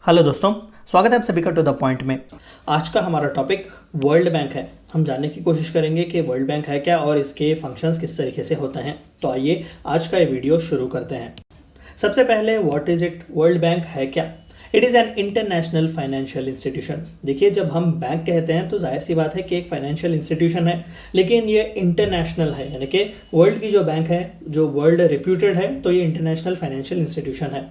Hello दोस्तों, स्वागत है आप सभी का टू द पॉइंट में। आज का हमारा टॉपिक वर्ल्ड बैंक है। हम जानने की कोशिश करेंगे कि वर्ल्ड बैंक है क्या और इसके फंक्शंस किस तरीके से होते हैं। तो आइए आज का ये वीडियो शुरू करते हैं। सबसे पहले what is it, world bank है क्या? It is an international financial institution. देखिए, जब हम बैंक कहते हैं तो जाहिर सी बात है कि एक फाइनेंशियल इंस्टीट्यूशन है, लेकिन ये इंटरनेशनल है, यानी कि वर्ल्ड की जो बैंक है, जो वर्ल्ड रिप्यूटेड है, तो ये इंटरनेशनल फाइनेंशियल इंस्टीट्यूशन है।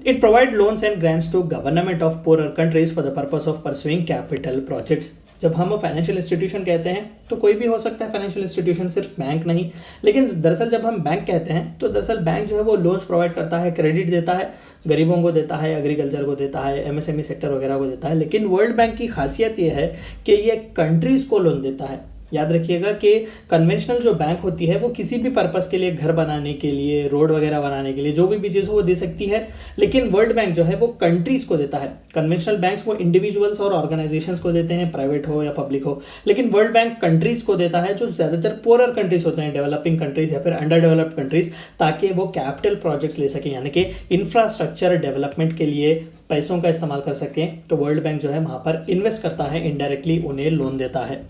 It provide loans and grants to government of poorer countries for the purpose of pursuing capital projects। जब हम फाइनेंशियल इंस्टीट्यूशन कहते हैं तो कोई भी हो सकता है फाइनेंशियल इंस्टीट्यूशन, सिर्फ बैंक नहीं। लेकिन दरअसल जब हम बैंक कहते हैं तो दरअसल बैंक जो है वो लोन्स प्रोवाइड करता है, क्रेडिट देता है, गरीबों को देता है, एग्रीकल्चर को देता है, एमएसएमई सेक्टर वगैरह को देता है। लेकिन वर्ल्ड बैंक की खासियत ये है कि ये कंट्रीज को लोन देता है। याद रखिएगा कि कन्वेंशनल जो बैंक होती है वो किसी भी पर्पस के लिए, घर बनाने के लिए, रोड वगैरह बनाने के लिए, जो भी चीज़ हो वो दे सकती है। लेकिन वर्ल्ड बैंक जो है वो कंट्रीज को देता है। कन्वेंशनल बैंक्स वो इंडिविजुअल्स और ऑर्गेनाइजेशंस को देते हैं, प्राइवेट हो या पब्लिक हो। लेकिन वर्ल्ड बैंक कंट्रीज को देता है, जो ज़्यादातर पुअरर कंट्रीज होते हैं, डेवलपिंग कंट्रीज या फिर अंडर डेवलप्ड कंट्रीज, ताकि वो कैपिटल प्रोजेक्ट्स ले सकें, यानी कि इंफ्रास्ट्रक्चर डेवलपमेंट के लिए पैसों का इस्तेमाल कर सकें। तो वर्ल्ड बैंक जो है वहाँ पर इन्वेस्ट करता है, इनडायरेक्टली उन्हें लोन देता है।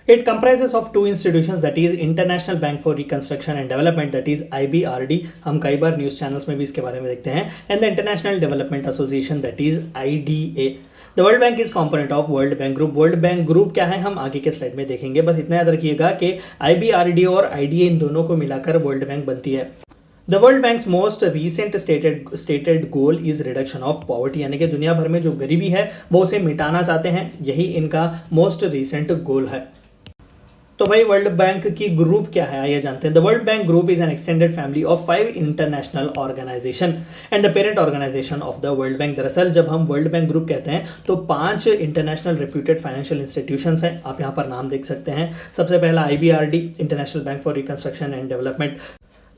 It comprises of two institutions, that is International Bank for Reconstruction and Development, that is IBRD। हम कई बार न्यूज़ चैनल्स में भी इसके बारे में देखते हैं। And the International Development Association, that is IDA। The World Bank is component of World Bank Group। World Bank Group क्या है हम आगे के स्लाइड में देखेंगे। बस इतना याद रखिएगा कि IBRD और IDA इन दोनों को मिलाकर वर्ल्ड बैंक बनती है। The World Bank's most recent stated goal is reduction of poverty, यानी कि दुनिया भर में जो गरीबी है वो उसे मिटाना चाहते हैं। यही इनका मोस्ट रिसेंट गोल है। तो भाई वर्ल्ड बैंक की ग्रुप क्या है आइए जानते हैं। The World Bank Group is an extended family of 5 international organisation and the parent organisation of the World Bank. दरअसल जब हम वर्ल्ड बैंक ग्रुप कहते हैं तो 5 इंटरनेशनल रेप्यूटेड फाइनेंशियल इंस्टीट्यूशंस हैं। आप यहाँ पर नाम देख सकते हैं। सबसे पहला IBRD, international bank for reconstruction and development.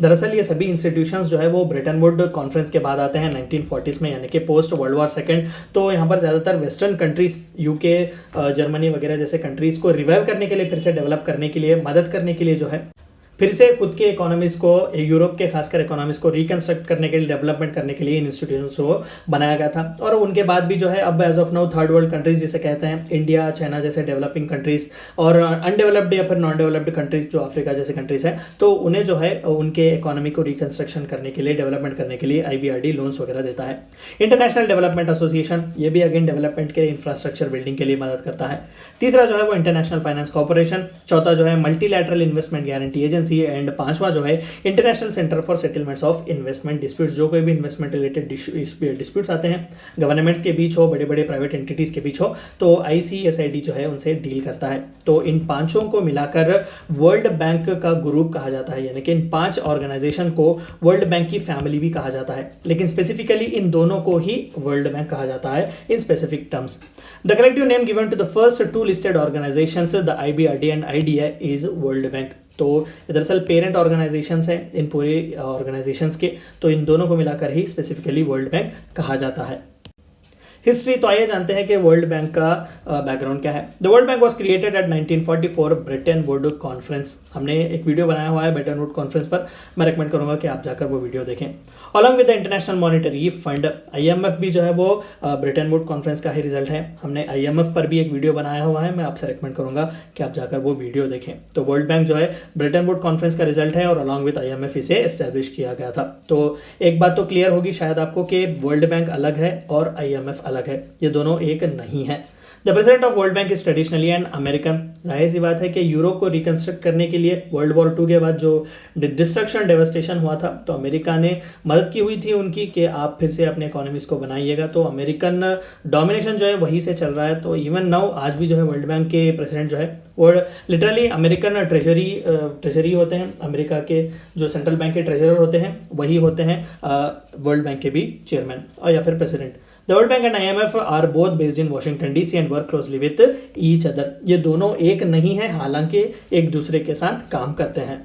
दरअसल ये सभी इंस्टीट्यूशंस जो है वो ब्रेटन वुड कॉन्फ्रेंस के बाद आते हैं 1940s में, यानी कि पोस्ट वर्ल्ड वॉर सेकंड। तो यहाँ पर ज़्यादातर वेस्टर्न कंट्रीज, यूके, जर्मनी वगैरह जैसे कंट्रीज को रिवाइव करने के लिए, फिर से डेवलप करने के लिए, मदद करने के लिए जो है फिर से खुद के इकोनॉमीज को, यूरोप के खासकर इकोनॉमीज को रिकंस्ट्रक्ट करने के लिए, डेवलपमेंट करने के लिए इन इंस्टीट्यूशंस को बनाया गया था। और उनके बाद भी जो है अब as of now third world countries जिसे कहते हैं, इंडिया, चाइना जैसे डेवलपिंग कंट्रीज और अनडेवलप्ड या फिर नॉन डेवलप्ड कंट्रीज जो अफ्रीका जैसे कंट्रीज हैं, तो उन्हें जो है उनके इकोनॉमी को रिकंस्ट्रक्शन करने के लिए, डेवलपमेंट करने के लिए IBRD लोन्स वगैरह देता है। इंटरनेशनल डेवलपमेंट एसोसिएशन, ये भी अगेन डेवलपमेंट के इंफ्रास्ट्रक्चर बिल्डिंग के लिए मदद करता है। तीसरा जो है वो इंटरनेशनल फाइनेंस कॉर्पोरेशन। चौथा जो है multilateral investment guarantee agency. And पांचवा जो है international centre for settlements of investment disputes. जो कोई भी इन्वेस्टमेंट रिलेटेड डिस्प्यूट्स आते हैं, गवर्नमेंट्स के बीच हो, बड़े बड़े प्राइवेट एंटिटीज के बीच हो, तो ICSID जो है उनसे डील करता है। तो इन पांचों को मिलाकर वर्ल्ड बैंक का ग्रुप कहा जाता है, यानी कि इन 5 ऑर्गेनाइजेशन को वर्ल्ड बैंक की फैमिली भी कहा जाता है। लेकिन स्पेसिफिकली इन दोनों को ही वर्ल्ड बैंक कहा जाता है in specific terms. The collective name given to the first 2 listed organisations, the IBRD and IDA, is World Bank. तो दरअसल पेरेंट ऑर्गेनाइजेशंस हैं इन पूरे ऑर्गेनाइजेशंस के, तो इन दोनों को मिलाकर ही स्पेसिफिकली वर्ल्ड बैंक कहा जाता है। हिस्ट्री, तो आइए जानते हैं कि वर्ल्ड बैंक का बैकग्राउंड क्या है। The World bank was created at 1944 Brayton would conference. हमने एक वीडियो बनाया हुआ है ब्रेटन वुड कॉन्फ्रेंस पर, मैं रेकमेंड करूंगा कि आप जाकर वो वीडियो देखें। Along with the international monetary fund, IMF भी जो है वो ब्रेटन वुड कॉन्फ्रेंस का ही रिजल्ट है। हमने IMF पर भी एक वीडियो बनाया हुआ है, मैं आपसे रेकमेंड करूंगा कि आप जाकर वो वीडियो देखें। तो वर्ल्ड बैंक जो है ब्रेटन वुड कॉन्फ्रेंस का रिजल्ट है और अलॉन्ग विद IMF इसे एस्टेब्लिश किया गया था। तो एक बात तो क्लियर होगी शायद आपको कि वर्ल्ड बैंक अलग है और IMF अलग है, ये दोनों एक नहीं है। The president of World bank is traditionally an American. जाहिर सी बात है कि यूरोप को रिकंस्ट्रक्ट करने के लिए वर्ल्ड वॉर 2 के बाद जो डिस्ट्रक्शन, डेवस्टेशन हुआ था, तो अमेरिका ने मदद की हुई थी उनकी कि आप फिर से अपने इकोनॉमीज को बनाइएगा। तो अमेरिकन डोमिनेशन जो है वहीं से चल रहा है। तो इवन नाउ आज भी जो है वर्ल्ड बैंक के प्रेसिडेंट जो है वो लिटरली अमेरिकन ट्रेजरी होते हैं। अमेरिका के जो सेंट्रल बैंक के ट्रेजरर होते हैं वही होते हैं वर्ल्ड बैंक के भी चेयरमैन और या फिर president. The World Bank and IMF are both based in Washington DC and work closely with each other। ये दोनों एक नहीं है, हालांकि एक दूसरे के साथ काम करते हैं।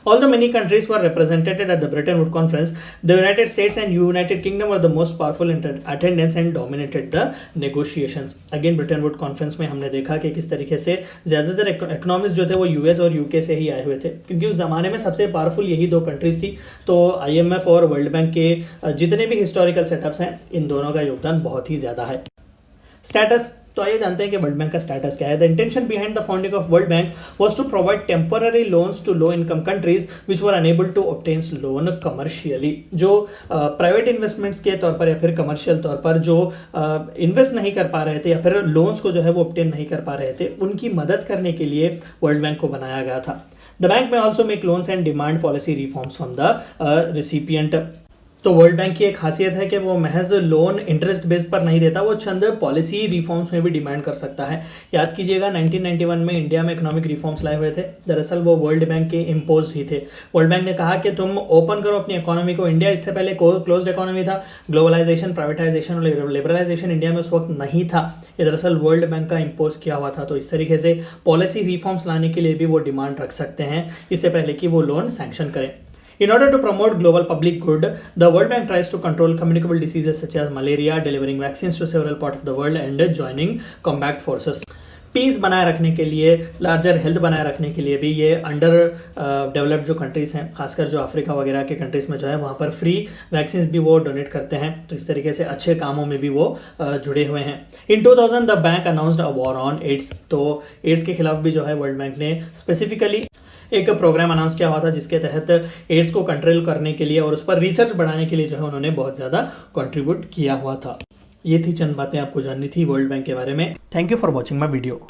Although many countries were represented at the Bretton Woods Conference, the United States and United Kingdom were the most powerful in attendance and dominated the negotiations. Again, Bretton Woods Conference में हमने देखा कि किस तरीके से ज़्यादातर इकोनॉमिस्ट जो थे वो यूएस और यूके से ही आए हुए थे, क्योंकि उस ज़माने में सबसे पावरफुल यही दो कंट्रीज थी। तो IMF और वर्ल्ड बैंक के जितने भी हिस्टोरिकल सेटअप्स हैं, इन दोनों का योगदान बहुत ही ज़्यादा है। स्टेटस, तो आइए जानते हैं कि वर्ल्ड बैंक का स्टेटस क्या है। The intention behind the founding of World Bank was to provide temporary loans to low income countries which were unable to obtain loan commercially. जो प्राइवेट इन्वेस्टमेंट्स के तौर पर या फिर कमर्शियल तौर पर जो इन्वेस्ट नहीं कर पा रहे थे या फिर लोन्स को जो है वो ऑब्टेन नहीं कर पा रहे थे, उनकी मदद करने के लिए वर्ल्ड बैंक को बनाया गया था। द बैंक में also make loans and demand policy reforms from the recipient. तो वर्ल्ड बैंक की एक खासियत है कि वो महज लोन इंटरेस्ट बेस पर नहीं देता, वो चंद पॉलिसी रिफॉर्म्स में भी डिमांड कर सकता है। याद कीजिएगा 1991 में इंडिया में इकोनॉमिक रिफॉर्म्स लाए हुए थे, दरअसल वो वर्ल्ड बैंक के इम्पोज ही थे। वर्ल्ड बैंक ने कहा कि तुम ओपन करो अपनी इकोनॉमी को। इंडिया इससे पहले क्लोज्ड इकोनॉमी था, ग्लोबलाइजेशन, प्राइवेटाइजेशन और लिबरलाइजेशन इंडिया में उस वक्त नहीं था। ये दरअसल वर्ल्ड बैंक का इम्पोज किया हुआ था। तो इस तरीके से पॉलिसी रिफॉर्म्स लाने के लिए भी वो डिमांड रख सकते हैं इससे पहले कि वो लोन सैंक्शन करें। In order to promote global public good, the World Bank tries to control communicable diseases such as malaria, delivering vaccines to several parts of the world and joining combat forces. Peace बनाए रखने के लिए, larger health बनाए रखने के लिए भी ये अंडर डेवलप्ड जो कंट्रीज़ हैं, खासकर जो अफ्रीका वगैरह के कंट्रीज़ में जो है वहाँ पर फ्री वैक्सीन भी वो डोनेट करते हैं। तो इस तरीके से अच्छे कामों में भी वो जुड़े हुए हैं। In 2000 the bank announced a war on AIDS. तो एड्स के खिलाफ भी जो है वर्ल्ड बैंक ने स्पेसिफिकली एक प्रोग्राम अनाउंस किया हुआ था, जिसके तहत एड्स को कंट्रोल करने के लिए और उस पर रिसर्च बढ़ाने के लिए जो है उन्होंने बहुत ज़्यादा कंट्रीब्यूट किया हुआ था। ये थी चंद बातें आपको जाननी थी वर्ल्ड बैंक के बारे में। Thank you for watching my video.